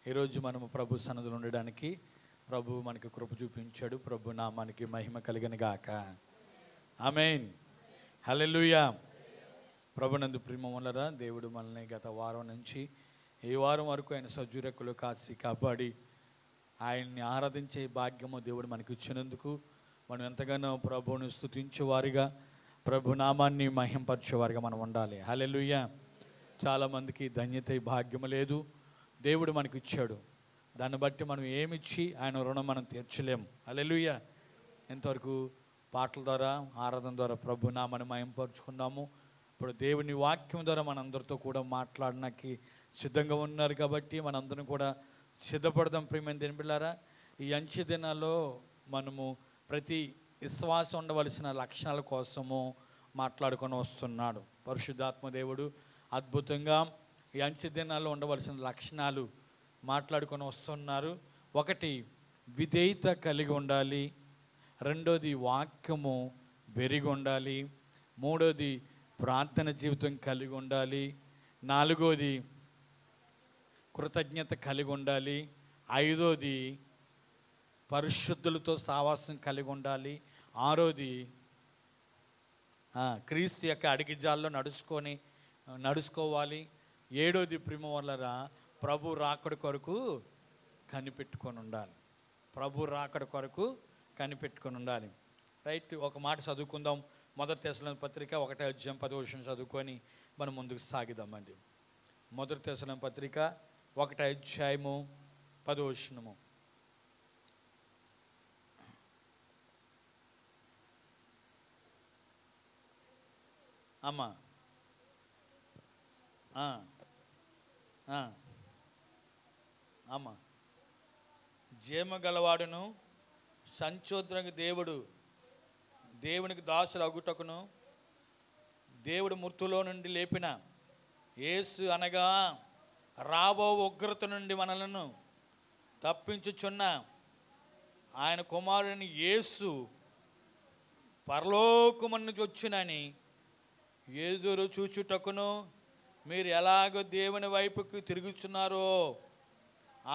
ఈరోజు మనము ప్రభు సన్నిధిలో ఉండడానికి ప్రభు మనకి కృప చూపించాడు. ప్రభు నామానికి మహిమ కలిగిన గాక. ఆమేన్. హల్లెలూయా. ప్రభునందు ప్రియములరా, దేవుడు మనల్ని గత వారం నుంచి ఈ వారం వరకు ఆయన సజ్జురెక్కలు కాసి కాపాడి ఆయన్ని ఆరాధించే భాగ్యము దేవుడు మనకి ఇచ్చినందుకు మనం ఎంతగానో ప్రభువుని స్తుతించేవారిగా, ప్రభు నామాన్ని మహింపరిచేవారిగా మనం ఉండాలి. హల్లెలూయా. చాలామందికి ధన్యత భాగ్యము లేదు, దేవుడు మనకి ఇచ్చాడు. దాన్ని బట్టి మనం ఏమిచ్చి ఆయన రుణం మనం తీర్చలేము. హల్లెలూయా. ఎంతవరకు పాటల ద్వారా, ఆరాధన ద్వారా ప్రభు నామాన్ని మహింపరుచుకున్నాము. ఇప్పుడు దేవుని వాక్యం ద్వారా మనందరితో కూడా మాట్లాడడానికి సిద్ధంగా ఉన్నారు కాబట్టి మనందరం కూడా సిద్ధపడదాం. ప్రియమైన దేవుని బిడ్డలారా, ఈ అంచె దినాల్లో మనము ప్రతి విశ్వాసం ఉండవలసిన లక్షణాల కోసము మాట్లాడుకొని వస్తున్నాడు పరిశుద్ధాత్మ దేవుడు. అద్భుతంగా ఈ అంచె దినాల్లో ఉండవలసిన లక్షణాలు మాట్లాడుకొని వస్తున్నారు. ఒకటి, విధేయత కలిగి ఉండాలి. రెండోది, వాక్యము వెరిగి ఉండాలి. మూడోది, ప్రార్థన జీవితం కలిగి ఉండాలి. నాలుగోది, కృతజ్ఞత కలిగి ఉండాలి. ఐదోది, పరిశుద్ధులతో సావాసం కలిగి ఉండాలి. ఆరోది, క్రీస్తు యొక్క అడిగిజాల్లో నడుచుకోవాలి. ఏడోది, ప్రియములరా, ప్రభు రాకడ కొరకు కనిపెట్టుకొని ఉండాలి. ప్రభు రాకడ కొరకు కనిపెట్టుకొని ఉండాలి. రైట్, ఒక మాట చదువుకుందాం. మొదటి తెస్సలోని పత్రిక 1:10 చదువుకొని మనం ముందుకు సాగిదామండి. మొదటి తెస్సలోని పత్రిక 1:10. అమ్మా అమ్మా జీమ గలవాడును సంచోదనకు దేవునికి దాసులు అగుటకును దేవుడు మృతులో నుండి లేపిన యేసు అనగా రాబో ఉగ్రత నుండి మనలను తప్పించుచున్న ఆయన కుమారుని యేసు పరలోకము నుంచి వచ్చునని ఎదురు చూచుటకును మీరు ఎలాగో దేవుని వైపుకు తిరుగుచున్నారో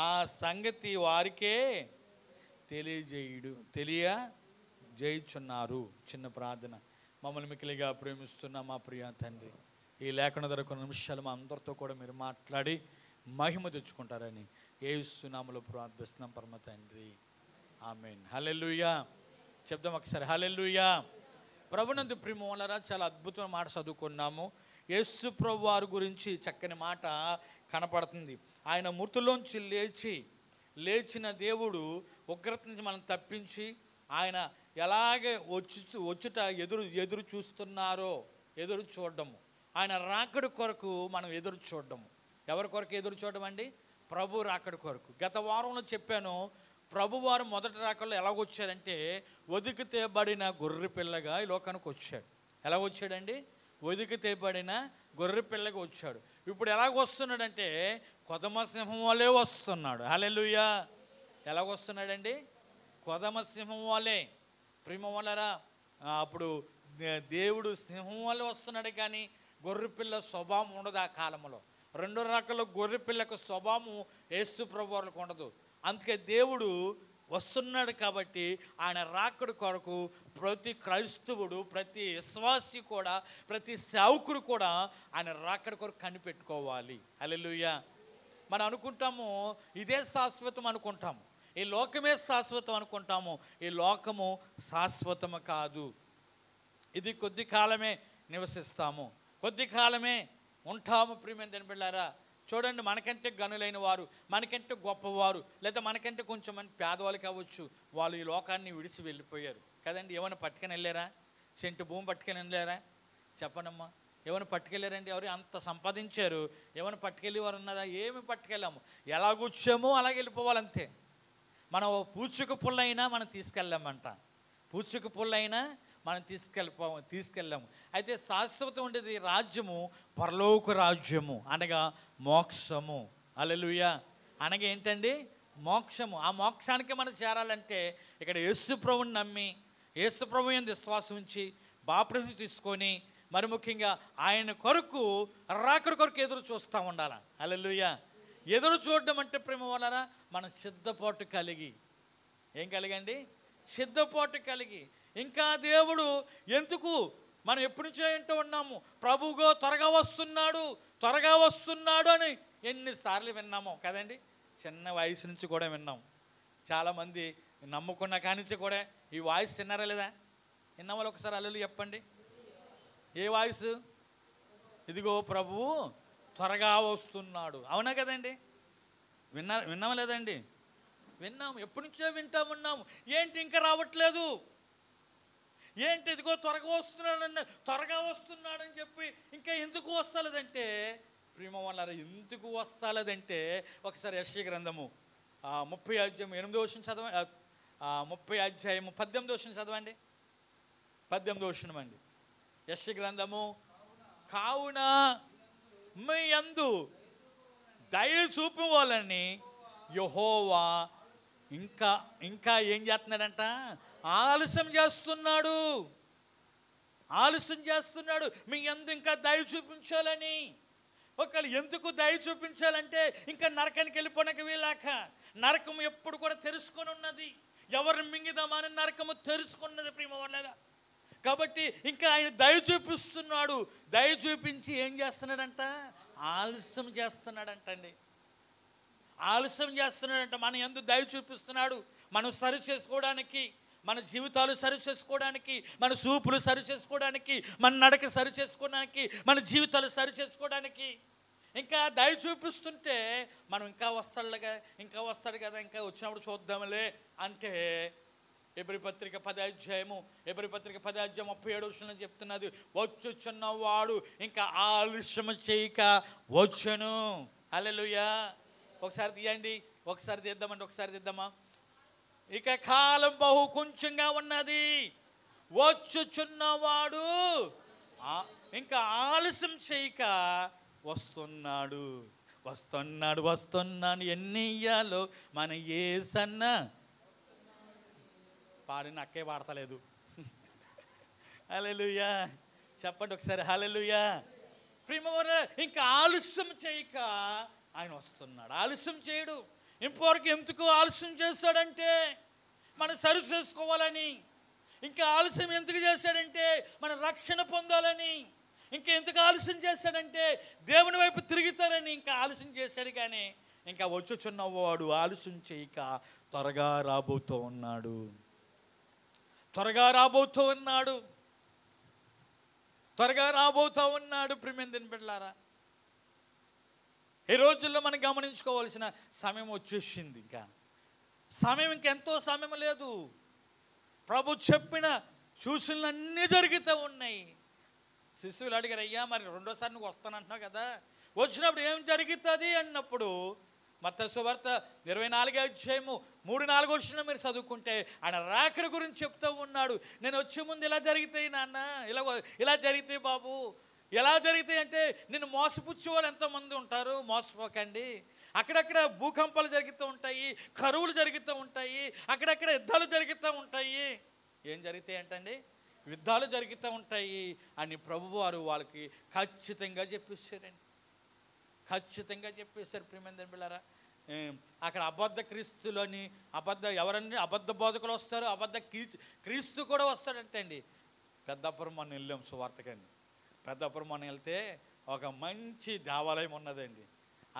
ఆ సంగతి వారికే తెలియజేయుచున్నారు. చిన్న ప్రార్థన. మమ్మల్ని మిక్కిలిగా ప్రేమిస్తున్న మా ప్రియ తండ్రి, ఈ లేఖన ధర కొన్ని నిమిషాలు మా అందరితో కూడా మీరు మాట్లాడి మహిమ తెచ్చుకుంటారని యేసు నామములో ప్రార్థిస్తున్నాం పరమ తండ్రి. ఆమేన్. హల్లెలూయా. చెప్దాం ఒకసారి, హల్లెలూయా. ప్రభునందు ప్రియములరా, చాలా అద్భుతమైన మాట చదువుకున్నాము. యేసు ప్రభు వారి గురించి చక్కని మాట కనపడుతుంది. ఆయన మృతుల్లోంచి లేచిన దేవుడు ఉగ్రత నుంచి మనం తప్పించి ఆయన ఎలాగే వచ్చుట ఎదురు చూస్తున్నారో ఎదురు చూడడము, ఆయన రాకడి కొరకు మనం ఎదురు చూడడము. ఎవరి కొరకు ఎదురు చూడడం అండి? ప్రభు రాకడి కొరకు. గత వారంలో చెప్పాను, ప్రభువారు మొదటి రాకల్లో ఎలాగొచ్చారంటే ఒదికి తేబడిన గొర్రె పిల్లగా ఈ లోకానికి వచ్చాడు. ఎలా వచ్చాడండి? ఒదికి తేబడిన గొర్రె పిల్లగా వచ్చాడు. ఇప్పుడు ఎలాగొస్తున్నాడంటే కొదమ సింహం వలే వస్తున్నాడు. హల్లెలూయా. ఎలాగొస్తున్నాడండి? కొదమ సింహం వలే. ప్రియములరా, అప్పుడు దేవుడు సింహం వలే వస్తున్నాడు కానీ గొర్రె పిల్ల స్వభావం ఉండదు ఆ కాలంలో. రెండో రకాల గొర్రె పిల్లకు స్వభావం యేసు ప్రభు వారికి ఉండదు. అందుకే దేవుడు వస్తున్నాడు కాబట్టి ఆయన రాకడి కొరకు ప్రతి క్రైస్తవుడు, ప్రతి విశ్వాసి కూడా, ప్రతి సేవకుడు కూడా ఆయన రాకడి కొరకు కనిపెట్టుకోవాలి. హల్లెలూయా. మనం అనుకుంటాము ఇదే శాశ్వతం అనుకుంటాము, ఈ లోకమే శాశ్వతం అనుకుంటాము. ఈ లోకము శాశ్వతము కాదు. ఇది కొద్ది కాలమే నివసిస్తాము, కొద్ది కాలమే ఉంటాము. ప్రియమైన దేవుని బిడ్డలారా, చూడండి, మనకంటే గనులైన వారు, మనకంటే గొప్పవారు, లేదా మనకంటే కొంచెం మంది పేదవాళ్ళు కావచ్చు, వాళ్ళు ఈ లోకాన్ని విడిచి వెళ్ళిపోయారు కదండి. ఏమైనా పట్టుకొని వెళ్ళారా? సెంటు భూమి పట్టుకొని వెళ్ళారా? చెప్పనమ్మా. ఏమైనా పట్టుకెళ్ళారండి? ఎవరు అంత సంపాదించారు, ఏమైనా పట్టుకెళ్ళి వారు ఉన్నారా? ఏమి పట్టుకెళ్ళాము. ఎలాగొచ్చామో అలాగే వెళ్ళిపోవాలంతే. మనం పూచుక పుల్లైనా మనం తీసుకెళ్ళామంట, పూచుక పుల్లైనా మనం తీసుకెళ్ళాము. అయితే శాశ్వతం ఉండేది రాజ్యము, పరలోక రాజ్యము అనగా మోక్షము. హల్లెలూయా. అనగా ఏంటండి? మోక్షము. ఆ మోక్షానికి మనం చేరాలంటే ఇక్కడ యేసు ప్రభువుని నమ్మి, యేసు ప్రభువు యందు విశ్వాసం ఉంచి, బాప్తిసం తీసుకొని, మరి ముఖ్యంగా ఆయన కొరకు రాకడ కొరకు ఎదురు చూస్తూ ఉండాలి. హల్లెలూయా. ఎదురు చూడడం అంటే ప్రేమ వలన మన సిద్ధపాటు కలిగి, ఏం కలిగండి? సిద్ధపాటు కలిగి. ఇంకా దేవుడు ఎందుకు మనం ఎప్పటి నుంచో ఏంటో ఉన్నాము, ప్రభువుగా త్వరగా వస్తున్నాడు త్వరగా వస్తున్నాడు అని ఎన్నిసార్లు విన్నాము కదండి. చిన్న వయసు నుంచి కూడా విన్నాం. చాలామంది నమ్ముకున్న కానించి కూడా ఈ వాయిస్ విన్నారా లేదా? విన్న వాళ్ళు ఒకసారి అల్లులు చెప్పండి. ఏ వాయిస్? ఇదిగో ప్రభువు త్వరగా వస్తున్నాడు. అవునా కదండి? విన్నామా లేదండి? విన్నాము. ఎప్పటి నుంచో వింటా ఉన్నాము. ఏంటి ఇంకా రావట్లేదు? ఏంటి ఇదిగో త్వరగా వస్తున్నాడని, త్వరగా వస్తున్నాడని చెప్పి ఇంకా ఎందుకు వస్తలేదంటే ప్రేమ వల్ల ఎందుకు వస్తలేదంటే ఒకసారి యెషయా గ్రంథము 30 అధ్యాయం 8వ వచనం చదవండి. 30 అధ్యాయము 18వ వచనం చదవండి. 18వ వచనం అండి. యెషయా గ్రంథము, కావున మీ యందు దయ చూపువాలని యెహోవా ఇంకా ఇంకా ఏం చేస్తున్నాడంట? ఆలస్యం చేస్తున్నాడు. ఆలస్యం చేస్తున్నాడు మీ యందు ఇంకా దయ చూపించాలని. ఒకళ్ళు ఎందుకు దయ చూపించాలంటే ఇంకా నరకానికి వెళ్ళిపోవడానికి వీలాక, నరకం ఎప్పుడు కూడా తెరుచుకొని ఉన్నది. ఎవరిని మింగిదామని నరకము తెరుచుకున్నది ప్రేమ వల్ల. కాబట్టి ఇంకా ఆయన దయ చూపిస్తున్నాడు. దయ చూపించి ఏం చేస్తున్నాడంట? ఆలస్యం చేస్తున్నాడంటండి. ఆలస్యం చేస్తున్నాడంట. మన యందు దయ చూపిస్తున్నాడు. మనం సరి చేసుకోవడానికి, మన జీవితాలు సరి చేసుకోవడానికి, మన చూపులు సరి చేసుకోవడానికి, మన నడక సరి చేసుకోవడానికి, మన జీవితాలు సరి చేసుకోవడానికి ఇంకా దయ చూపిస్తుంటే మనం ఇంకా వస్తాడు కదా, ఇంకా వచ్చినప్పుడు చూద్దాంలే అంటే ఎబ్రీ పత్రిక 10వ అధ్యాయము 37వ వచనం చెప్తున్నది, వచ్చుచున్నవాడు ఇంకా ఆలస్యం చేయక వచ్చును. హల్లెలూయా. ఒకసారి తీయండి, ఒకసారి తీద్దామా. ఇక కాలం బహు కొంచెంగా ఉన్నది, వచ్చుచున్నవాడు ఇంకా ఆలస్యం చేయక వస్తున్నాడు. ఎన్ని ఇయ్యాలో మన యేసన్న పాడిన అక్కే పాడతలేదు. హల్లెలూయా. చెప్పండి ఒకసారి హల్లెలూయా. ప్రియమైన ఇంకా ఆలస్యం చేయక ఆయన వస్తున్నాడు. ఆలస్యం చేయడు. ఇంతవరకు ఎందుకు ఆలస్యం చేస్తాడంటే మనం సరి చేసుకోవాలని. ఇంకా ఆలస్యం ఎందుకు చేశాడంటే మన రక్షణ పొందాలని. ఇంకా ఎందుకు ఆలస్యం చేశాడంటే దేవుని వైపు తిరుగుతారని ఇంకా ఆలస్యం చేశాడు. కానీ ఇంకా వచ్చుచున్నవాడు ఆలస్యం చేయక త్వరగా రాబోతూ ఉన్నాడు. ప్రియమైన బిడ్డలారా, ఈ రోజుల్లో మనం గమనించుకోవాల్సిన సమయం వచ్చేసింది. ఇంకా సమయం ఇంకెంతో సమయం లేదు. ప్రభు చెప్పిన సూచనలు అన్నీ జరుగుతూ ఉన్నాయి. శిష్యులు అడిగారు, అయ్యా మరి రెండోసారి నువ్వు వస్తానంటున్నావు కదా, వచ్చినప్పుడు ఏం జరుగుతుంది అన్నప్పుడు మత్తయి సువార్త 24వ అధ్యాయము 3-4 వచనం మీరు చదువుకుంటే ఆయన రాకడ గురించి చెప్తూ ఉన్నాడు. నేను వచ్చే ముందు ఇలా జరుగుతాయి నాన్న, ఇలా జరుగుతాయి బాబు. ఎలా జరుగుతాయి అంటే నిన్ను మోసపుచ్చే వాళ్ళు ఎంతోమంది ఉంటారు, మోసపోకండి. అక్కడక్కడ భూకంపాలు జరుగుతూ ఉంటాయి, కరువులు జరుగుతూ ఉంటాయి, అక్కడక్కడ యుద్ధాలు జరుగుతూ ఉంటాయి. ఏం జరుగుతాయి అంటండి? యుద్ధాలు జరుగుతూ ఉంటాయి అని ప్రభువారు వాళ్ళకి ఖచ్చితంగా చెప్పేశారండి. ప్రియమైన బిడ్డలారా, అక్కడ అబద్ధ క్రీస్తులని అబద్ధ బోధకులు వస్తారు, అబద్ధ క్రీస్తు కూడా వస్తాడంటండి. పెద్దాపురం మనం వెళ్ళాం సువార్తకండి. పెద్దాపురం మనం వెళ్తే ఒక మంచి దేవాలయం ఉన్నదండి.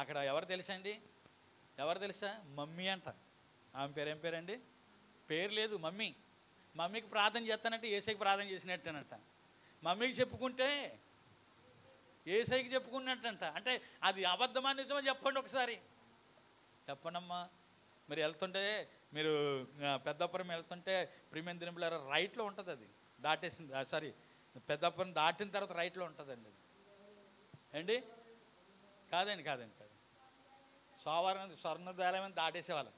అక్కడ ఎవరు తెలుసా? మమ్మీ అంట. ఆమె పేరు ఏం పేరండి? పేరు లేదు, మమ్మీ. మమ్మీకి ప్రార్థన చేస్తానంటే ఏసైకి ప్రార్థన చేసినట్టేనంట. మమ్మీకి చెప్పుకుంటే ఏసైకి చెప్పుకున్నట్టంట. అంటే అది అబద్ధమా నిజమా చెప్పండి ఒకసారి, చెప్పండమ్మా. మీరు వెళ్తుంటే, మీరు పెద్దాపురం వెళ్తుంటే ప్రియమైన బిడ్డలారా రైట్లో ఉంటుంది. అది పెద్దాపురం దాటిన తర్వాత రైట్లో ఉంటుందండి. ఏంటి? కాదండి. స్వర్ణోదయాలయం దాటేసేవాళ్ళం.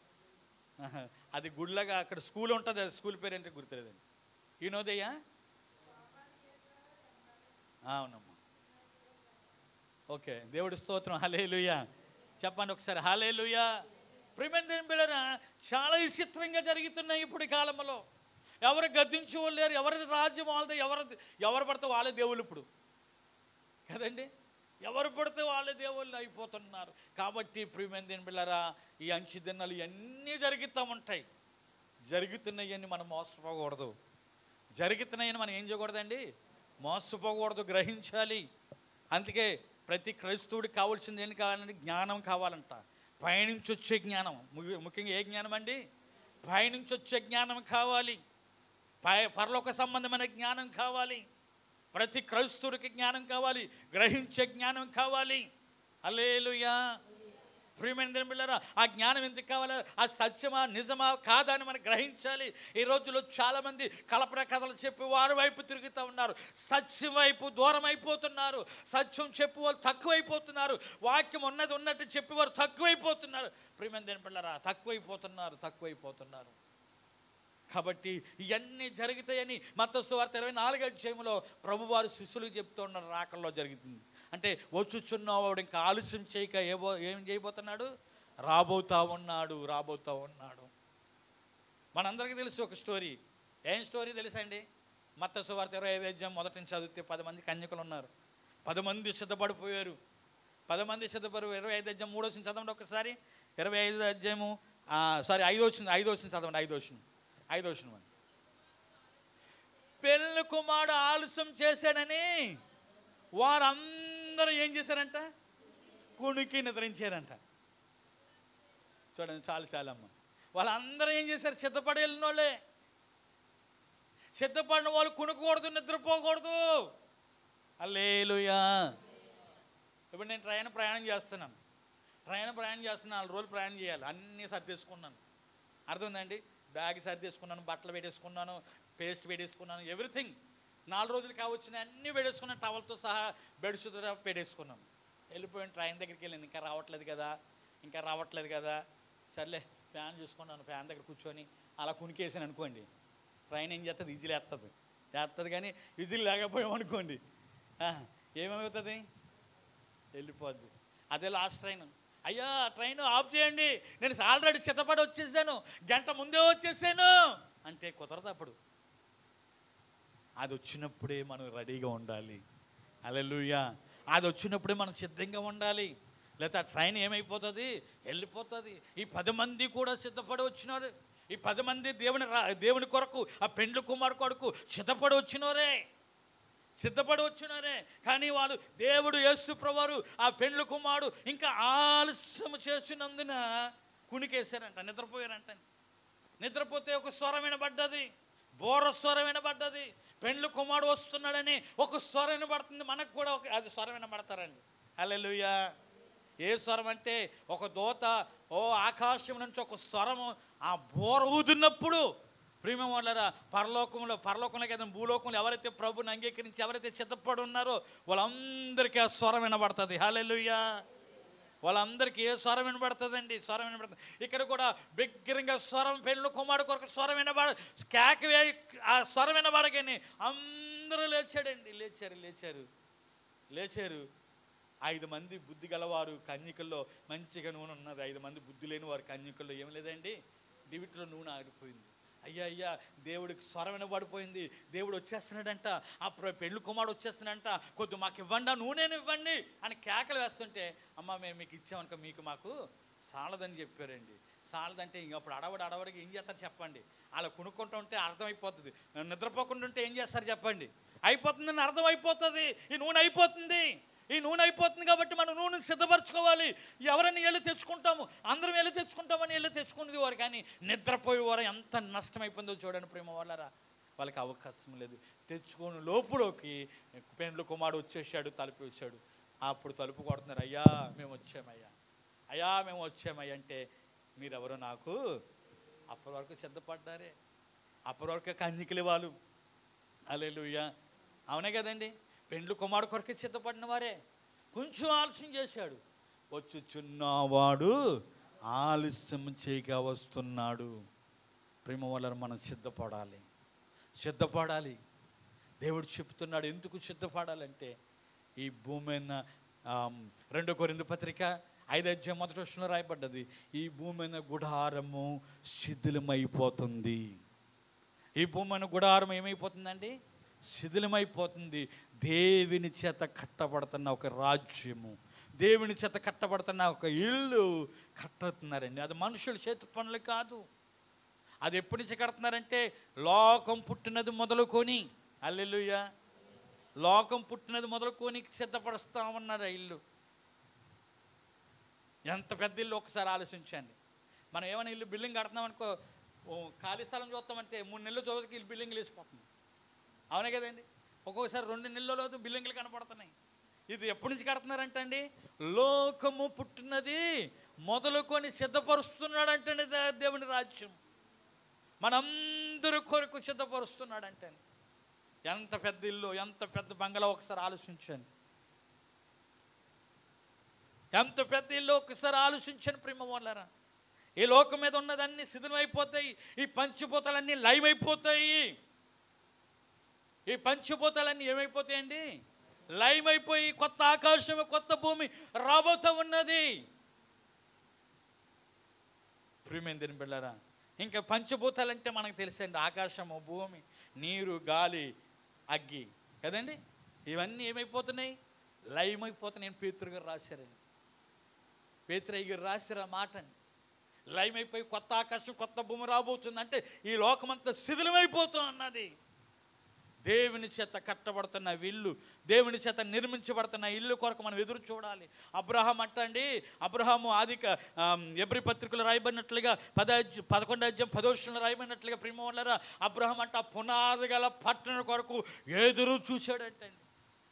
అది గుడిలాగా అక్కడ స్కూల్ ఉంటుంది. అది స్కూల్ పేరు ఏంటో గుర్తులేదండి. ఈనోదయ్యా? అవునమ్మా. ఓకే, దేవుడి స్తోత్రం. హల్లెలూయా. చెప్పండి ఒకసారి హల్లెలూయా. ప్రియమైన బిడ్డలారా, చాలా విచిత్రంగా జరుగుతున్నాయి ఇప్పుడు ఈ కాలంలో. ఎవరు గద్దించేవాళ్ళు లేరు. ఎవరి రాజ్యం వాళ్ళది, ఎవరు పడితే వాళ్ళే దేవుళ్ళు ఇప్పుడు కదండి. ఎవరు పడితే వాళ్ళే దేవుళ్ళు అయిపోతున్నారు. కాబట్టి ప్రియమైన దేవుని బిడ్డలారా, ఈ అంచె దినాలు ఇవన్నీ జరుగుతూ ఉంటాయి. జరుగుతున్నాయని మనం మోసపోకూడదు. జరుగుతున్నాయని మనం ఏం చేయకూడదండి? మోసపోకూడదు, గ్రహించాలి. అందుకే ప్రతి క్రైస్తవుడికి కావాల్సింది ఏం కావాలండి? జ్ఞానం కావాలంట. పైనుంచి వచ్చే జ్ఞానం. ముఖ్యంగా ఏ జ్ఞానం అండి? పైనుంచి వచ్చే జ్ఞానం కావాలి. పరలోక సంబంధమైన జ్ఞానం కావాలి. ప్రతి క్రైస్తవుడికి జ్ఞానం కావాలి, గ్రహించే జ్ఞానం కావాలి. హల్లెలూయా. ప్రియమైన దేవుని బిడ్డలారా, ఆ జ్ఞానం ఎందుకు కావాలి? ఆ సత్యమా నిజమా కాదా అని మనం గ్రహించాలి. ఈ రోజుల్లో చాలామంది కల్పన కథలు చెప్పి వారి వైపు తిరుగుతూ ఉన్నారు. సత్యం వైపు దూరం అయిపోతున్నారు. సత్యం చెప్పి వాళ్ళు తక్కువైపోతున్నారు. వాక్యం ఉన్నది ఉన్నట్టు చెప్పి వారు తక్కువైపోతున్నారు. ప్రియమైన దేవుని బిడ్డలారా, తక్కువైపోతున్నారు. కాబట్టి ఇవన్నీ జరుగుతాయని మత్తయి సువార్త 24వ అధ్యాయంలో ప్రభువారు శిష్యులకు చెప్తూ ఉన్నారు. రాకల్లో జరుగుతుంది అంటే వచ్చుచున్నవాడు ఇంకా ఆలస్యం చేయక ఏం చేయబోతున్నాడు? రాబోతా ఉన్నాడు. మనందరికీ తెలుసు ఒక స్టోరీ. ఏం స్టోరీ తెలుసా అండి? మత్తయి సువార్త 25వ అధ్యాయం మొదటి నుంచి చదివితే 10 మంది కన్యకలు ఉన్నారు. 10 మంది సిద్ధపడిపోయారు. 25వ అధ్యాయం 3వ వచనం చదవండి ఒకసారి. 25వ అధ్యాయము 5వ వచనం చదవండి. 5వ వచనం అని, పెళ్లి కుమారుడు ఆలస్యం చేశాడని వారందరూ ఏం చేశారంట? కునికి నిద్రించారంట. చూడండి, చాలమ్మ. వాళ్ళందరూ ఏం చేశారు? సిద్ధపడి వెళ్ళిన వాళ్ళే. సిద్ధపడిన వాళ్ళు కునుకూడదు, నిద్రపోకూడదు. హల్లెలూయా. ఇప్పుడు నేను ప్రయాణం చేస్తున్నాను. 4 రోజులు ప్రయాణం చేయాలి. అన్నీ సర్దేసుకున్నాను. అర్థమైందండి? బ్యాగ్ సర్దేసుకున్నాను, బట్టలు పెట్టేసుకున్నాను, పేస్ట్ పెట్టేసుకున్నాను, ఎవ్రీథింగ్. 4 రోజులు కావచ్చిన అన్నీ పెట్టేసుకున్నాను. టవల్తో సహా బెడ్షీట్ పెట్టేసుకున్నాను. వెళ్ళిపోయాను. ట్రైన్ దగ్గరికి వెళ్ళాను. ఇంకా రావట్లేదు కదా. సర్లే ఫ్యాన్ చూసుకున్నాను. ఫ్యాన్ దగ్గర కూర్చొని అలా కునికేసాను అనుకోండి. ట్రైన్ ఏం చేస్తుంది? విజిల్ వేస్తుంది. కానీ విజిల్ లేకపోయామనుకోండి ఏమవుతుంది? వెళ్ళిపోద్ది. అదే లాస్ట్ ట్రైన్. అయ్యా ట్రైన్ ఆఫ్ చేయండి, నేను ఆల్రెడీ సిద్ధపడి వచ్చేసాను, గంట ముందే వచ్చేసాను అంటే కుదరదు. అప్పుడు అది వచ్చినప్పుడే మనం రెడీగా ఉండాలి. హల్లెలూయా. అది వచ్చినప్పుడే మనం సిద్ధంగా ఉండాలి. లేకపోతే ఆ ట్రైన్ ఏమైపోతుంది? వెళ్ళిపోతుంది. ఈ 10 మంది కూడా సిద్ధపడి వచ్చినారు. ఈ 10 మంది దేవుని కొరకు, ఆ పెండ్లి కుమారు కొరకు సిద్ధపడి వచ్చినారే. కానీ వాళ్ళు దేవుడు యేసు ప్రభువారు ఆ పెండ్లి కుమారుడు ఇంకా ఆలస్యం చేసినందున కునికేశారంట, నిద్రపోయారంట. నిద్రపోతే ఒక స్వరం వినబడ్డది, బోర స్వరం వినబడ్డది. పెండ్లి కుమారుడు వస్తున్నాడని ఒక స్వరం వినబడుతుంది. మనకు కూడా అది స్వరం వినబడతారండి. హల్లెలూయా. ఏ స్వరం అంటే ఒక దూత ఆకాశం నుంచి ఒక స్వరము ఆ బోర ఊదున్నప్పుడు ప్రియమైన వాళ్ళారా, పరలోకంలో కదా భూలోకంలో ఎవరైతే ప్రభుని అంగీకరించి ఎవరైతే సిద్ధపడి ఉన్నారో వాళ్ళందరికీ ఆ స్వరం వినబడుతుంది. హల్లెలూయా. వాళ్ళందరికీ ఏ స్వరం వినబడుతుందండి? స్వరం వినబడుతుంది. ఇక్కడ కూడా బిగ్గరగా స్వరం, పెళ్ళి కుమారుడు కొరకు స్వరం కేక వేయి ఆ స్వరం వినబడగానే అందరూ లేచారు. 5 మంది బుద్ధి గలవారు కన్యకల్లో మంచిగా నూనె ఉన్నది. 5 మంది బుద్ధి లేని వారు కన్యకల్లో ఏం లేదండి, డివిట్లో నూనె ఆగిపోయింది. అయ్యా దేవుడికి స్వరం వినబడిపోయింది. దేవుడు వచ్చేస్తున్నాడంట, ఆ పెళ్లి కుమారుడు వచ్చేస్తున్నాడంట, కొద్ది మాకు ఇవ్వండి, నూనెనివ్వండి అని కేకలు వేస్తుంటే, అమ్మ మేము మీకు ఇచ్చామనుకో మాకు సాలదని చెప్పారండి. సాలదంటే ఇంక అప్పుడు అడవడికి ఏం చేస్తారు చెప్పండి? అలా కొనుక్కుంటూ ఉంటే అర్థమైపోతుంది. నిద్రపోకుండా ఉంటే ఏం చేస్తారు చెప్పండి? అయిపోతుందని అర్థమైపోతుంది. ఈ నూనె అయిపోతుంది కాబట్టి మనం నూనెని సిద్ధపరచుకోవాలి. ఎవరైనా వెళ్ళి తెచ్చుకుంటాము, అందరం వెళ్ళి తెచ్చుకుంటామని వెళ్ళి తెచ్చుకునేది వారు. కానీ నిద్రపోయేవారు ఎంత నష్టమైపోయిందో చూడండి ప్రేమ వాళ్ళరా. వాళ్ళకి అవకాశం లేదు. తెచ్చుకొని లోపులోకి పెండ్లి కుమారుడు వచ్చేసాడు, తలుపు వచ్చాడు. అప్పుడు తలుపు కొడుతున్నారు. అయ్యా మేము వచ్చామయ్యా అంటే మీరెవరో నాకు అప్పటి వరకు సిద్ధపడ్డారే, అప్పటి వరకు కన్యకలు వాళ్ళు. హల్లెలూయా. అవునే కదండి. పెండ్లి కుమారుడు కొరకే సిద్ధపడిన వారే. కొంచెం ఆలస్యం చేశాడు. వచ్చుచున్నవాడు ఆలస్యం చేయగా వస్తున్నాడు. ప్రేమ వాళ్ళని మనం సిద్ధపడాలి. దేవుడు చెప్తున్నాడు ఎందుకు సిద్ధపడాలంటే, ఈ భూమి మీద 2 కొరింథీ పత్రిక 5వ అధ్యాయం 1వ వచనంలో రాయబడ్డది, ఈ భూమి మీద గుడారము శిథిలమైపోతుంది. ఈ భూమి మీద గుడారం ఏమైపోతుందండి? శిథిలమైపోతుంది. దేవుని చేత కట్టబడుతున్న ఒక రాజ్యము, దేవుని చేత కట్టబడుతున్న ఒక ఇల్లు కట్టుతున్నారండి. అది మనుషుల చేతి పనులు కాదు. అది ఎప్పటి నుంచి కడుతున్నారంటే లోకం పుట్టినది మొదలుకొని, హల్లెలూయా, లోకం పుట్టినది మొదలుకొని సిద్ధపరుస్తూ ఉన్నారు ఆ ఇల్లు. ఎంత పెద్ద ఇల్లు ఒకసారి ఆలోచించండి. మనం ఏమైనా ఇల్లు బిల్డింగ్ కడుతున్నాం అనుకో, ఖాళీ స్థలం చూస్తామంటే 3 నెలలు చోదకి ఇల్లు బిల్డింగ్లు వేసిపోతుంది. అవునే కదండి. ఒక్కొక్కసారి 2 నెలల్లో బిల్డింగ్లు కనపడుతున్నాయి. ఇది ఎప్పటి నుంచి కడుతున్నారంటే అండి, లోకము పుట్టినది మొదలుకొని సిద్ధపరుస్తున్నాడంటండి దేవుని రాజ్యం. మనందరి కొరకు సిద్ధపరుస్తున్నాడంటే ఎంత పెద్ద ఇల్లు, ఎంత పెద్ద బంగళా ఒకసారి ఆలోచించండి. ఎంత పెద్ద ఇల్లు ఒకసారి ఆలోచించండి ప్రేమ వాళ్ళారా. ఈ లోకం మీద ఉన్నదన్నీ శిథిలమైపోతాయి. ఈ పంచభూతాలన్నీ లయమైపోతాయి. ఈ పంచభూతాలన్నీ ఏమైపోతాయండి? లయమైపోయి కొత్త ఆకాశం, కొత్త భూమి రాబోతూ ఉన్నది. ప్రియమైన దేవుని బిడ్డలారా, ఇంకా పంచభూతాలంటే మనకు తెలుసండి, ఆకాశము, భూమి, నీరు, గాలి, అగ్గి కదండి. ఇవన్నీ ఏమైపోతున్నాయి? లయమైపోతున్నాయి. పేతురు గారు రాశారండి, పేతురయ్య గారు రాశారు ఆ మాటని. లయమైపోయి కొత్త ఆకాశం, కొత్త భూమి రాబోతుంది అంటే ఈ లోకమంతా శిథిలమైపోతూ అన్నది. దేవుని చేత కట్టబడుతున్న ఇల్లు, దేవుని చేత నిర్మించబడుతున్న ఇల్లు కొరకు మనం ఎదురు చూడాలి. అబ్రహాం అంటండి, అబ్రహాము ఎబ్రీ పత్రికలు రాయబడినట్లుగా 11 రాయబడినట్లుగా ప్రేమ వాళ్ళరా, అబ్రహాం అంట పునాది గల పట్టణం కొరకు ఎదురు చూశాడంటండి.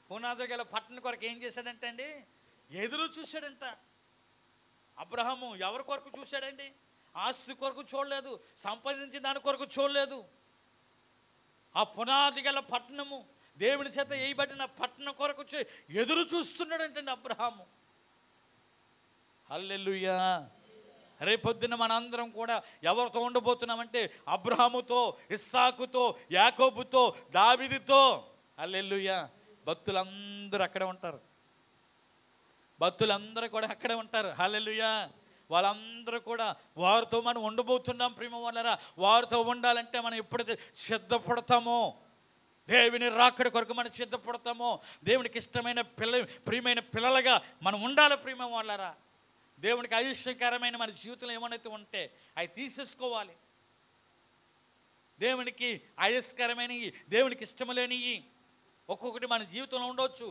పునాది గల పట్టణం కొరకు ఏం చేశాడంటే అండి? ఎదురు చూశాడంట. అబ్రహాము ఎవరి కొరకు చూశాడండి? ఆస్తి కొరకు చూడలేదు, సంపాదించిన దాని కొరకు చూడలేదు. ఆ పునాది గల పట్టణము, దేవుని చేత వేయబడిన పట్టణం కొరకు ఎదురు చూస్తున్నాడంటండి అబ్రహాము. హల్లెలూయా. రేపొద్దున మనందరం కూడా ఎవరితో ఉండబోతున్నామంటే అబ్రహాముతో, ఇస్సాకుతో, యాకోబుతో, దావీదుతో. హల్లెలూయా. భక్తులందరూ అక్కడే ఉంటారు. భక్తులందరూ కూడా అక్కడే ఉంటారు. హల్లెలూయా. వాళ్ళందరూ కూడా వారితో మనం ఉండబోతున్నాం ప్రేమ వాళ్ళరా. వారితో ఉండాలంటే మనం ఎప్పుడైతే సిద్ధపడతామో, దేవుని రాకడ కొరకు మనం సిద్ధపడతామో, దేవునికి ఇష్టమైన ప్రియమైన పిల్లలుగా మనం ఉండాలి ప్రేమ వాళ్ళరా. దేవునికి ఆయుష్యకరమైన మన జీవితంలో ఏమైనా ఉంటే అవి తీసేసుకోవాలి. దేవునికి ఆయుష్కరమైనవి, దేవునికి ఇష్టం లేనివి ఒక్కొక్కటి మన జీవితంలో ఉండవచ్చు.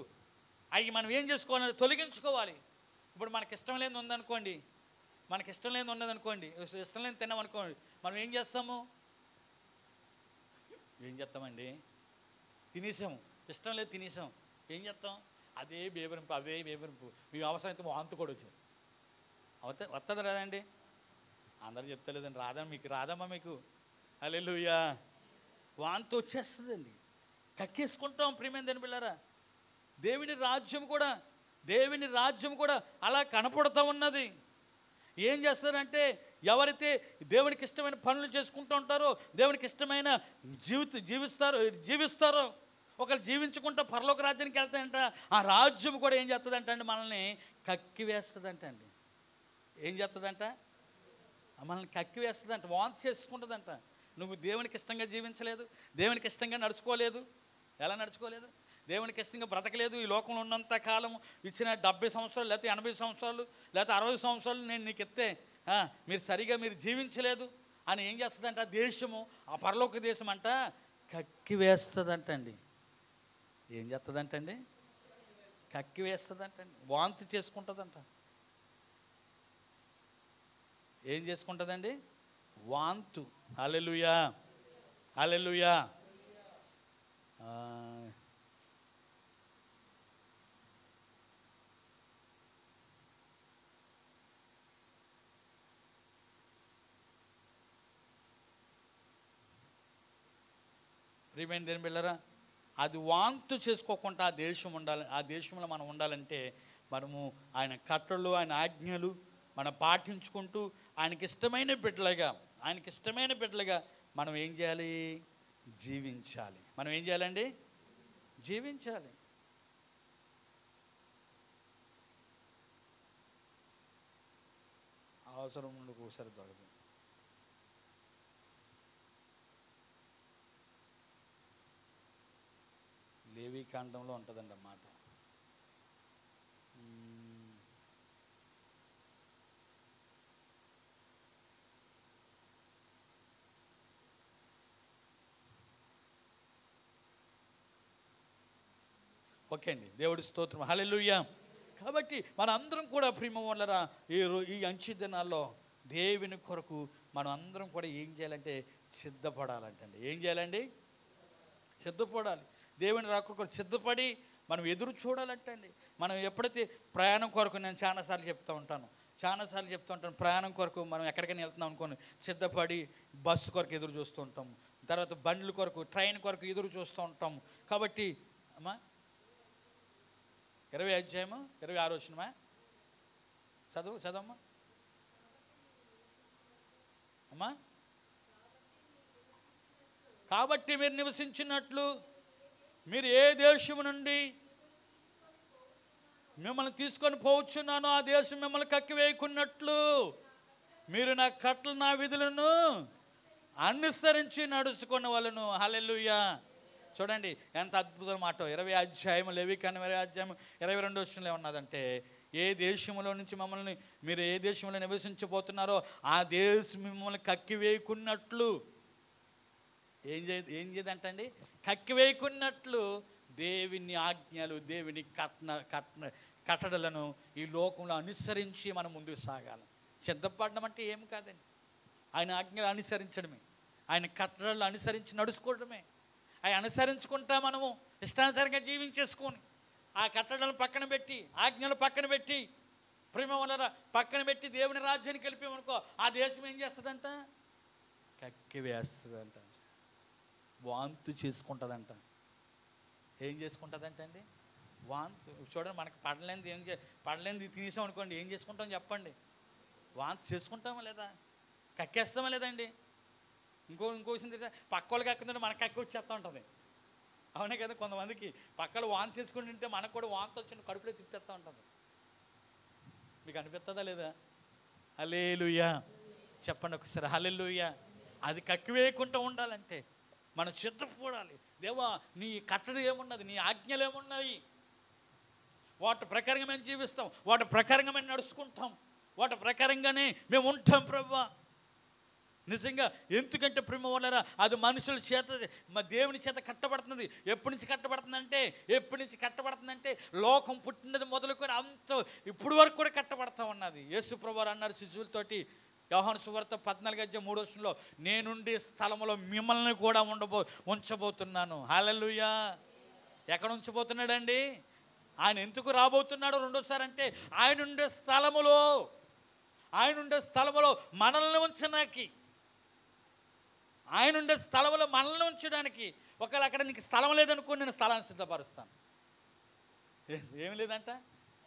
అవి మనం ఏం చేసుకోవాలని తొలగించుకోవాలి. ఇప్పుడు మనకి ఇష్టం లేని ఉందనుకోండి, మనకి ఇష్టం లేని ఉన్నదనుకోండి, ఇష్టం లేని తిన్నామనుకోండి, మనం ఏం చేస్తాము? ఏం చేస్తామండి? తినేసాము. ఇష్టం లేదు, తినేసాం. ఏం చేస్తాం? అదే బేబరింపు మీ అవసరమైతే వాంతు కూడా వచ్చారు. వస్తుంది రాదండి? అందరూ చెప్తలేదండి. మీకు రాదమ్మా మీకు? హల్లెలూయా. వాంతు వచ్చేస్తుందండి, కక్కేసుకుంటాం ప్రియమైన దేవుని బిడ్డలారా. దేవుని రాజ్యం కూడా అలా కనపడుతూ ఉన్నది. ఏం చేస్తారంటే ఎవరైతే దేవునికి ఇష్టమైన పనులు చేసుకుంటూ ఉంటారో, దేవునికి ఇష్టమైన జీవిస్తారో, ఒకరు జీవించుకుంటూ పరలోక రాజ్యానికి వెళ్తాయంట. ఆ రాజ్యం కూడా ఏం చేస్తుందంట అండి? మనల్ని కక్కి వేస్తుందంట అండి. ఏం చేస్తుందంట? మనల్ని కక్కి వేస్తుందంట, వాంతి చేసుకుంటుందంట. నువ్వు దేవునికి ఇష్టంగా జీవించలేదు, దేవునికి ఇష్టంగా నడుచుకోలేదు. ఎలా నడుచుకోలేదు? దేవునికి ఇష్టంగా బ్రతకలేదు. ఈ లోకంలో ఉన్నంత కాలం ఇచ్చిన 70 సంవత్సరాలు లేకపోతే 80 సంవత్సరాలు లేకపోతే 60 సంవత్సరాలు నేను నీకు ఇస్తే మీరు జీవించలేదు అని ఏం చేస్తుందంట? దేశము, ఆ పరలోక దేశం అంట కక్కి వేస్తుందంటండి. ఏం చేస్తుందంటండి? కక్కి వేస్తుందంటండి, వాంతి చేసుకుంటుందంట. ఏం చేసుకుంటుందండి? వాంతు. హల్లెలూయా. హల్లెలూయా. ప్రియమైన దేవుని బిడ్డలారా, అది వాంతు చేసుకోకుండా ఆ దేశం ఉండాలి. ఆ దేశంలో మనం ఉండాలంటే మనము ఆయన కట్టళ్ళు, ఆయన ఆజ్ఞలు మనం పాటించుకుంటూ ఆయనకి ఇష్టమైన బిడ్డలుగా మనం ఏం చేయాలి? జీవించాలి. మనం ఏం చేయాలండి? జీవించాలి. అవసరం నుండి ఒకసారి దొరకదు. కాండంలో ఉంటుందండి అన్నమాట. ఓకే అండి, దేవుడి స్తోత్రం, హల్లెలూయా. కాబట్టి మన అందరం కూడా ప్రియమ వల్లరా ఈ అంచె దినాల్లో దేవుని కొరకు మనం అందరం కూడా ఏం చేయాలంటే సిద్ధపడాలంటండి. ఏం చేయాలండి? సిద్ధపడాలి. దేవుని రాక కొరకు సిద్ధపడి మనం ఎదురు చూడాలంటండి. మనం ఎప్పుడైతే ప్రయాణం కొరకు, నేను చాలాసార్లు చెప్తూ ఉంటాను ప్రయాణం కొరకు మనం ఎక్కడికైనా వెళ్తున్నాం అనుకోండి, సిద్ధపడి బస్సు కొరకు ఎదురు చూస్తూ ఉంటాము, తర్వాత బండ్ల కొరకు, ట్రైన్ కొరకు ఎదురు చూస్తూ ఉంటాము. కాబట్టి అమ్మా 20 అధ్యాయము 26 వచనమా చదవమ్మా అమ్మా. కాబట్టి మీరు నివసించినట్లు మీరు ఏ దేశము నుండి మిమ్మల్ని తీసుకొని పోవచ్చున్నానో ఆ దేశం మిమ్మల్ని కక్కివేయకున్నట్లు మీరు నా కట్టలు నా విధులను అనుసరించి నడుచుకున్న వాళ్ళను. హల్లెలూయా. చూడండి ఎంత అద్భుతమైన మాట. 20 అధ్యాయం లేవికాండం 20 అధ్యాయం 22 వచనంలో ఉన్నదంటే, ఏ దేశంలో నుంచి మీరు ఏ దేశంలో నివసించబోతున్నారో ఆ దేశం మిమ్మల్ని కక్కివేయకున్నట్లు ఏం చేయదంటండి, కక్కివేయకున్నట్లు దేవుని ఆజ్ఞలు, దేవుని కట్టడలను ఈ లోకంలో అనుసరించి మనం ముందుకు సాగాలి. సిద్ధపడడం అంటే ఏం కాదండి, ఆయన ఆజ్ఞలు అనుసరించడమే, ఆయన కట్టడలు అనుసరించి నడుచుకోవడమే. అవి అనుసరించుకుంటా మనము ఇష్టానుసారంగా జీవించేసుకొని ఆ కట్టడలను పక్కన పెట్టి, ఆజ్ఞలు పక్కన పెట్టి, ప్రేమ వల్ల పక్కన పెట్టి దేవుని రాజ్యానికి వెళ్ళిపోయామనుకో, ఆ దేశం ఏం చేస్తుందంట? కక్కి వేస్తుందంట, వాంతు చేసుకుంటుందంట. ఏం చేసుకుంటుందంట అండి? వాంతు. చూడండి, మనకి పడలేనిది తినేసాం అనుకోండి, ఏం చేసుకుంటాం చెప్పండి? వాంతు చేసుకుంటామా లేదా? కక్కేస్తామా లేదండి? ఇంకో విషయం పక్క వాళ్ళకి కక్కుందంటే మనకు కక్కి వచ్చేస్తూ ఉంటుంది. అవునే కదా? కొంతమందికి పక్కలు వాంతి చేసుకుని ఉంటే మనకు కూడా వాంతి వచ్చి కడుపులో తిప్పేస్తూ ఉంటుంది. మీకు అనిపిస్తుందా లేదా? హల్లెలూయా చెప్పండి ఒకసారి, హల్లెలూయా. అది కక్కివేయకుండా ఉండాలంటే మనం సిద్ధపడాలి. దేవా, నీ కట్టడి ఏమున్నది, నీ ఆజ్ఞలు ఏమున్నాయి, వాటి ప్రకారంగా మేము జీవిస్తాం, వాటి ప్రకారంగా మేము నడుచుకుంటాం, వాటి ప్రకారంగానే మేము ఉంటాం ప్రభువా. నిజంగా. ఎందుకంటే ప్రేమ వల్ల అది మనుషుల చేత, దేవుని చేత కట్టబడుతున్నది. ఎప్పటి నుంచి కట్టబడుతుందంటే లోకం పుట్టినది మొదలుకొని అంత ఇప్పుడు వరకు కూడా కట్టబడతా ఉన్నది. యేసు ప్రభువారు అన్నారు శిశువులతోటి, యోహాను సువార్త 14:3 నేనుండే స్థలంలో మిమ్మల్ని కూడా ఉంచబోతున్నాను. హల్లెలూయా. ఎక్కడ ఉంచబోతున్నాడండి? ఆయన ఎందుకు రాబోతున్నాడు రెండోసారి అంటే, ఆయన ఉండే స్థలములో మనల్ని ఉంచడానికి, ఆయన ఉండే స్థలంలో మనల్ని ఉంచడానికి. ఒకవేళ అక్కడ నీకు స్థలం లేదనుకో, నేను స్థలాన్ని సిద్ధపరుస్తాను. ఏమి లేదంట?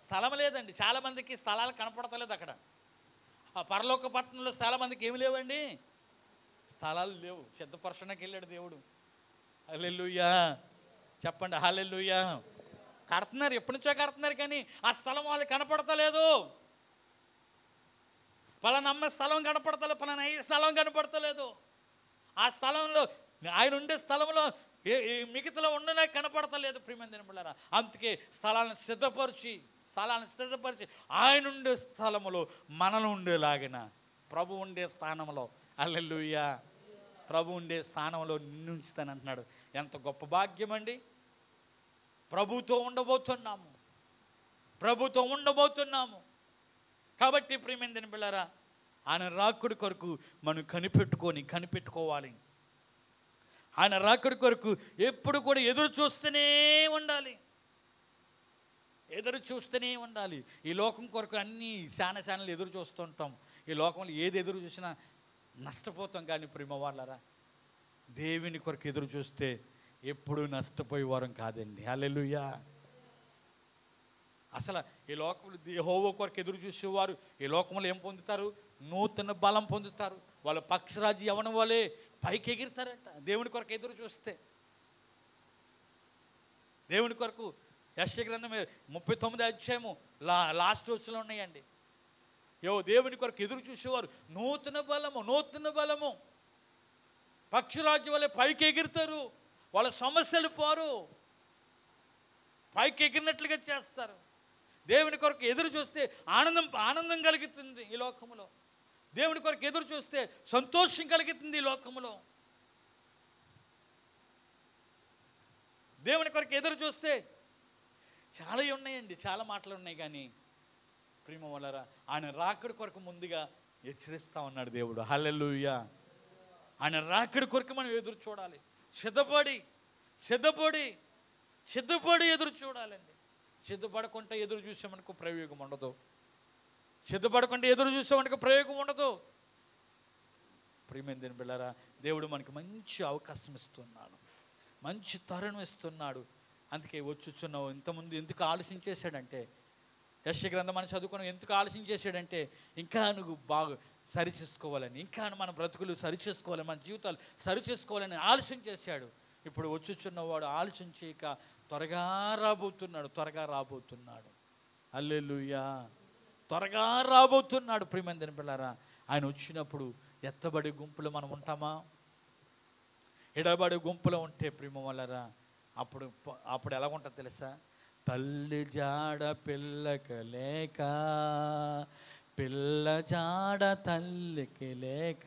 స్థలం లేదండి. చాలామందికి స్థలాలు కనపడతలేదు అక్కడ. ఆ పరలోక పట్టణంలో చాలామందికి ఏమి లేవండి, స్థలాలు లేవు. సిద్ధపరచడానికి వెళ్ళాడు దేవుడు. హల్లెలూయా చెప్పండి, హల్లెలూయా. కడుతున్నారు, ఎప్పటి నుంచో కడుతున్నారు, కానీ ఆ స్థలం వాళ్ళకి కనపడతలేదు. పలానా అమ్మ స్థలం కనపడతలేదు, పలానా స్థలం కనపడతలేదు. ఆ స్థలంలో, ఆయన ఉండే స్థలంలో మిగతాలో ఉండనే కనపడతలేదు ప్రియమైన బిడ్డలారా. అందుకే స్థలాలను సిద్ధపరిచి ఆయన ఉండే స్థలములో మనలు ఉండేలాగిన, ప్రభు ఉండే స్థానంలో, హల్లెలూయా, ప్రభు ఉండే స్థానంలో నిన్ను ఉంచుతానంటున్నాడు. ఎంత గొప్ప భాగ్యం అండి. ప్రభుతో ఉండబోతున్నాము. కాబట్టి ప్రియమైన బిడ్డలారా, ఆయన రాకుడి కొరకు మనం కనిపెట్టుకోవాలి. ఆయన రాకుడి కొరకు ఎప్పుడు కూడా ఎదురు చూస్తూనే ఉండాలి. ఈ లోకం కొరకు అన్నీ శానలు ఎదురు చూస్తుంటాం. ఈ లోకంలో ఏది ఎదురు చూసినా నష్టపోతాం. కానీ ప్రేమ వాళ్ళరా, దేవుని కొరకు ఎదురు చూస్తే ఎప్పుడు నష్టపోయేవారం కాదండి. హల్లెలూయా. అసలు ఈ లోకంలో యెహోవా కొరకు ఎదురు చూసేవారు ఈ లోకంలో ఏం పొందుతారు? నూతన బలం పొందుతారు. వాళ్ళ పక్షిరాజు యవనం వాళ్ళే పైకి ఎగిరితారంట దేవుని కొరకు ఎదురు చూస్తే. దేవుని కొరకు యెషయా గ్రంథం 39 అధ్యాయము లాస్ట్ వర్స్లో ఉన్నాయండి. దేవుని కొరకు ఎదురు చూసేవారు నూతన బలము పక్షిరాజు వాళ్ళే పైకి ఎగిరితారు. వాళ్ళ సమస్యలు పోరు. పైకి ఎగిరినట్లుగా చేస్తారు. దేవుని కొరకు ఎదురు చూస్తే ఆనందం కలుగుతుంది ఈ లోకములో. దేవుని కొరకు ఎదురు చూస్తే సంతోషం కలుగుతుంది ఈ లోకములో. దేవుని కొరకు ఎదురు చూస్తే చాలా ఉన్నాయండి, చాలా మాటలు ఉన్నాయి. కానీ ప్రేమ వలరా ఆయన రాకడి కొరకు ముందుగా హెచ్చరిస్తూ ఉన్నాడు దేవుడు. హల్లెలూయా. ఆయన రాకడి కొరకు మనం ఎదురు చూడాలి. సిద్ధపడి ఎదురు చూడాలండి. సిద్ధపడకుండా ఎదురు చూసామనుకో ప్రయోగం ఉండదు. ప్రియమైన దేవుని బిడ్డలారా, దేవుడు మనకి మంచి అవకాశం ఇస్తున్నాడు, మంచి తరుణం ఇస్తున్నాడు. అందుకే వచ్చుచున్నావు. ఇంతకుముందు ఎందుకు ఆలోచించేశాడంటే, యెషయా గ్రంథం మనం చదువుకున్నాం. ఎందుకు ఆలోచించేశాడంటే ఇంకా నువ్వు బాగా సరి చేసుకోవాలని, ఇంకా మన బ్రతుకులు సరి చేసుకోవాలని, మన జీవితాలు సరి చేసుకోవాలని ఆలోచన చేశాడు. ఇప్పుడు వచ్చుచున్నవాడు ఆలోచన చేయక త్వరగా రాబోతున్నాడు. హల్లెలూయా. త్వరగా రాబోతున్నాడు. ప్రియమైన దేవుని బిడ్డలారా, ఆయన వచ్చినప్పుడు ఎత్తబడి గుంపులో మనం ఉంటామా? ఎడబడి గుంపులో ఉంటే ప్రేమ వలరా అప్పుడు ఎలా ఉంటుంది తెలుసా? తల్లి జాడ పిల్లకి లేక, పిల్ల జాడ తల్లికి లేక,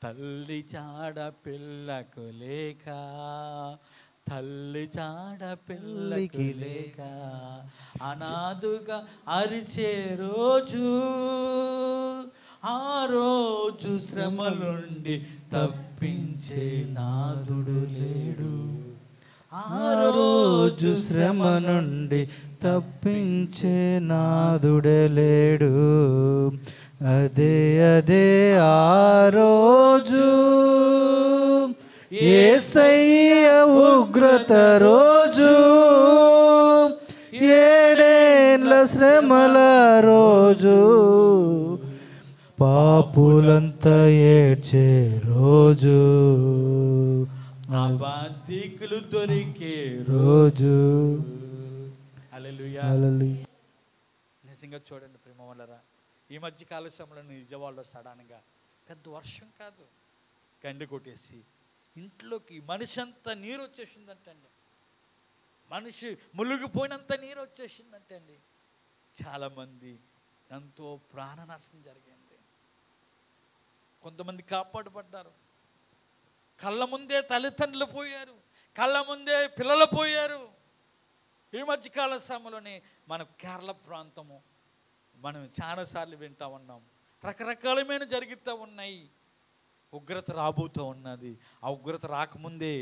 తల్లి జాడ పిల్లకు లేక, తల్లి జాడ పిల్లకి లేక, అనాథుగా అరిచే రోజు, ఆ రోజు శ్రమలుండి తప్పించే నాదుడు లేడు. ఆ రోజు శ్రమ నుండి తప్పించే నాదుడే లేడు. అదే ఆ రోజు యేసయ్య ఉగ్రత రోజు, ఏడేండ్ల శ్రమల రోజు, పాపులంతా ఏడ్చే రోజు, అబాధికులు దొరికే రోజు. హల్లెలూయా. నిజంగా చూడండి ప్రేమ వల్లరా, ఈ మధ్య కాల సమయంలో నిజవాళ్ళలో సడన్గా పెద్ద వర్షం కాదు, గండి కొట్టేసి ఇంట్లోకి మనిషి అంతా నీరు వచ్చేసిందంటండి. మనిషి మునిగిపోయినంత నీరు వచ్చేసిందంటండి. చాలామంది ఎంతో ప్రాణ నష్టం జరిగింది. కొంతమంది కాపాడబడ్డారు. కళ్ళ ముందే తల్లిదండ్రులు పోయారు, కళ్ళ ముందే పిల్లలు పోయారు. ఈ మధ్యకాల సమయంలోనే మన కేరళ ప్రాంతము మనం చాలాసార్లు వింటా ఉన్నాం. రకరకాలమైన జరుగుతూ ఉన్నాయి. ఉగ్రత రాబోతూ ఉన్నది. ఆ ఉగ్రత రాకముందే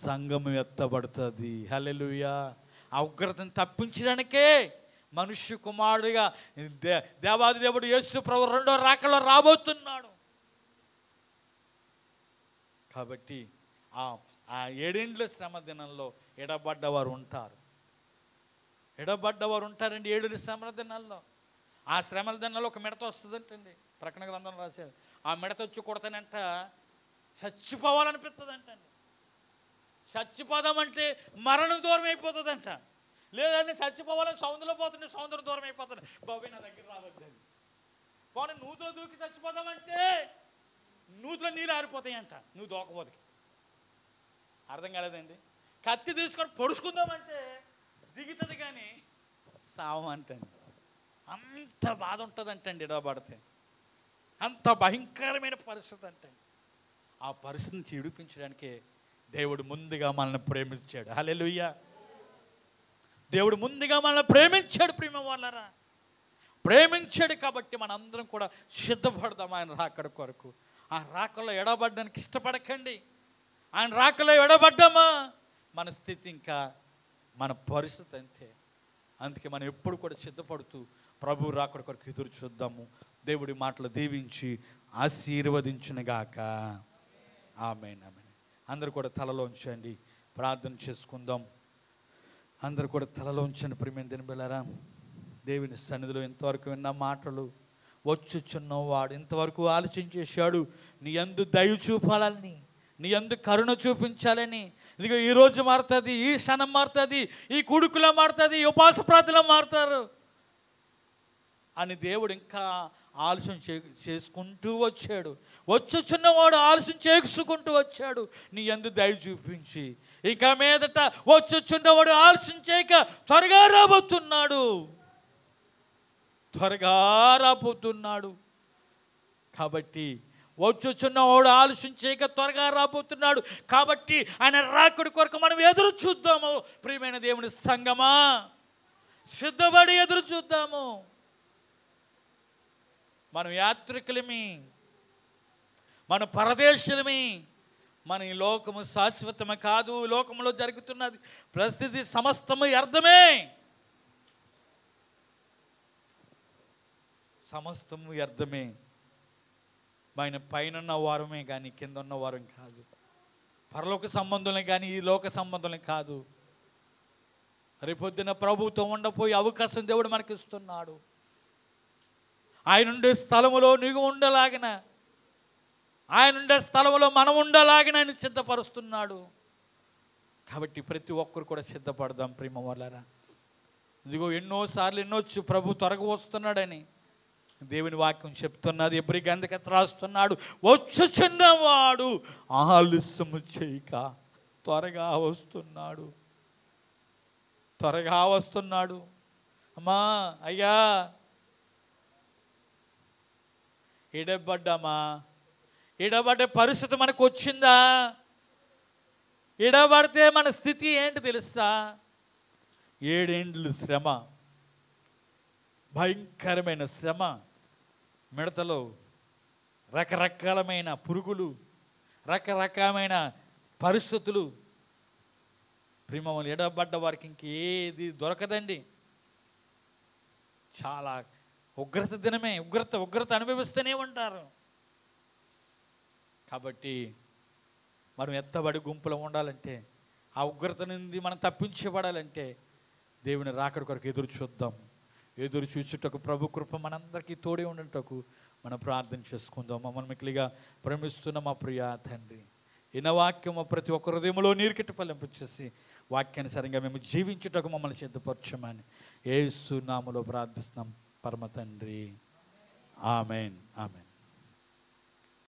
సంఘం ఎత్తబడుతుంది. హల్లెలూయా. ఆ ఉగ్రతను తప్పించడానికే మనుష్య కుమారుడిగా దేవాది దేవుడు యేసు ప్రభు రెండో రాకలో రాబోతున్నాడు. కాబట్టి ఆ ఏడేండ్ల శ్రమ దినంలో ఎడబడ్డవారు ఉంటారండి. 7 శ్రమల దినాల్లో, ఆ శ్రమల దినాల్లో ఒక మిడత వస్తుందంటండి. ప్రకటన గ్రంథం రాశారు. ఆ మిడత వచ్చి కొడతానంట చచ్చిపోవాలనిపిస్తుందంటండి. చచ్చిపోదామంటే మరణం దూరం అయిపోతుందంట. లేదంటే చచ్చిపోవాలని సముద్రంలో పోతుంటే సముద్రం దూరం అయిపోతుంది. బాబు నా దగ్గర రావద్దండి. పోనీ నూతులో దూకి చచ్చిపోదామంటే నూతులో నీళ్ళు ఆరిపోతాయంట, నువ్వు దూకపోతే. అర్థం కాలేదండి. కత్తి తీసుకొని పొడుచుకుందామంటే దిగుతుంది కానీ సావమంటండి. అంత బాధ ఉంటుందంటండి ఎడబడితే. అంత భయంకరమైన పరిస్థితి అంటండి. ఆ పరిస్థితిని చిడిపించడానికే దేవుడు ముందుగా మనల్ని ప్రేమించాడు. హల్లెలూయా. దేవుడు ముందుగా మనల్ని ప్రేమించాడు. ప్రేమ వాళ్ళరా, ప్రేమించాడు కాబట్టి మనందరం కూడా సిద్ధపడదాం ఆయన రాకడ కొరకు. ఆ రాకలో ఎడబడ్డానికి ఇష్టపడకండి. ఆయన రాకలో ఎడబడ్డామా మన స్థితి ఇంకా, మన పరిస్థితి అంతే. అందుకే మనం ఎప్పుడు కూడా సిద్ధపడుతూ ప్రభు రాకడ కొరకు ఎదురు చూద్దాము. దేవుడి మాటలు దీవించి ఆశీర్వదించునుగాక. ఆమేన్, ఆమేన్. అందరూ కూడా తలలో ఉంచండి, ప్రార్థన చేసుకుందాం. అందరూ కూడా తలలో ఉంచండి. ప్రియమైన దేవుని బిడ్డలారా, దేవుని సన్నిధిలో ఇంతవరకు విన్న మాటలు, వచ్చుచున్నవాడు ఇంతవరకు ఆలోచించేశాడు నీ యందు దయ చూపాలని, నీ యందు కరుణ చూపించాలని. ఇదిగో ఈరోజు మారుతుంది, ఈ క్షణం మారుతుంది, ఈ కుడుకులో మారుతుంది, ఈ ఉపాస ప్రార్థనలో మారుతారు అని దేవుడు ఇంకా ఆలోచన చేసుకుంటూ వచ్చాడు. వచ్చుచున్నవాడు ఆలోచన చేసుకుంటూ వచ్చాడు. నీ యందు దయ చూపించి ఇక మీదట వచ్చుచున్నవాడు ఆలస్యం చేయక త్వరగా రాబోతున్నాడు, త్వరగా రాబోతున్నాడు. కాబట్టి వచ్చుచున్నవాడు ఆలస్యం చేయక త్వరగా రాబోతున్నాడు. కాబట్టి ఆయన రాకడి కొరకు మనం ఎదురు చూద్దాము. ప్రియమైన దేవుని సంగమా, సిద్ధపడి ఎదురు చూద్దాము. మనం యాత్రికులమి, మన పరదేశులమి. మన ఈ లోకము శాశ్వతమే కాదు. లోకంలో జరుగుతున్నది ప్రతిదీ సమస్తము వ్యర్థమే, సమస్తము వ్యర్థమే. ఆయన పైన ఉన్న వారమే కానీ కింద ఉన్న వారం కాదు. పరలోక సంబంధులే కానీ ఈ లోక సంబంధులే కాదు. రేపొద్దున ప్రభుత్వం ఉండపోయే అవకాశం దేవుడు మనకి ఇస్తున్నాడు. ఆయన ఉండే స్థలములో నీవు ఉండలాగిన, ఆయన ఉండే స్థలంలో మనం ఉండలాగిన ఆయన సిద్ధపరుస్తున్నాడు. కాబట్టి ప్రతి ఒక్కరు కూడా సిద్ధపడదాం ప్రేమ వాళ్ళరా. ఇదిగో ఎన్నోసార్లు ఎన్నొచ్చు ప్రభు త్వరగా వస్తున్నాడని దేవుని వాక్యం చెప్తున్నది. ఎబ్రీ గంధకత్ర రాస్తున్నాడు, వచ్చుచున్నవాడు ఆలస్యము చేయక త్వరగా వస్తున్నాడు, త్వరగా వస్తున్నాడు. అమ్మా, అయ్యా, ఎడబడ్డామా? ఎడబడ్డే పరిస్థితి మనకు వచ్చిందా? ఎడబడితే మన స్థితి ఏంటి తెలుసా? 7 ఏండ్లు శ్రమ, భయంకరమైన శ్రమ, మిడతలు, రకరకాలమైన పురుగులు, రకరకాలమైన పరిస్థితులు. ప్రేమలు ఎడబడ్డ వారికి ఇంకేది దొరకదండి. చాలా ఉగ్రత దినమే, ఉగ్రత అనుభవిస్తూనే ఉంటారు. కాబట్టి మనం ఎత్తబడి గుంపులో ఉండాలంటే, ఆ ఉగ్రత నుండి మనం తప్పించబడాలంటే దేవుని రాకడ కొరకు ఎదురు చూద్దాం. ఎదురు చూచుటకు ప్రభు కృప మనందరికీ తోడే ఉండటకు మనం ప్రార్థన చేసుకుందాం. మమ్మల్ని మిక్కిలిగా ప్రేమిస్తున్న మా ప్రియ తండ్రి, ఇన్న వాక్యము ప్రతి ఒక్క హృదయంలో నీరుకెట్టు ఫలింపచేసి వాక్యానుసారంగా మేము జీవించుటకు మమ్మల్ని సిద్ధపరచమని యేసు నామములో ప్రార్థిస్తున్నాం పరమ తండ్రి. Amen, amen.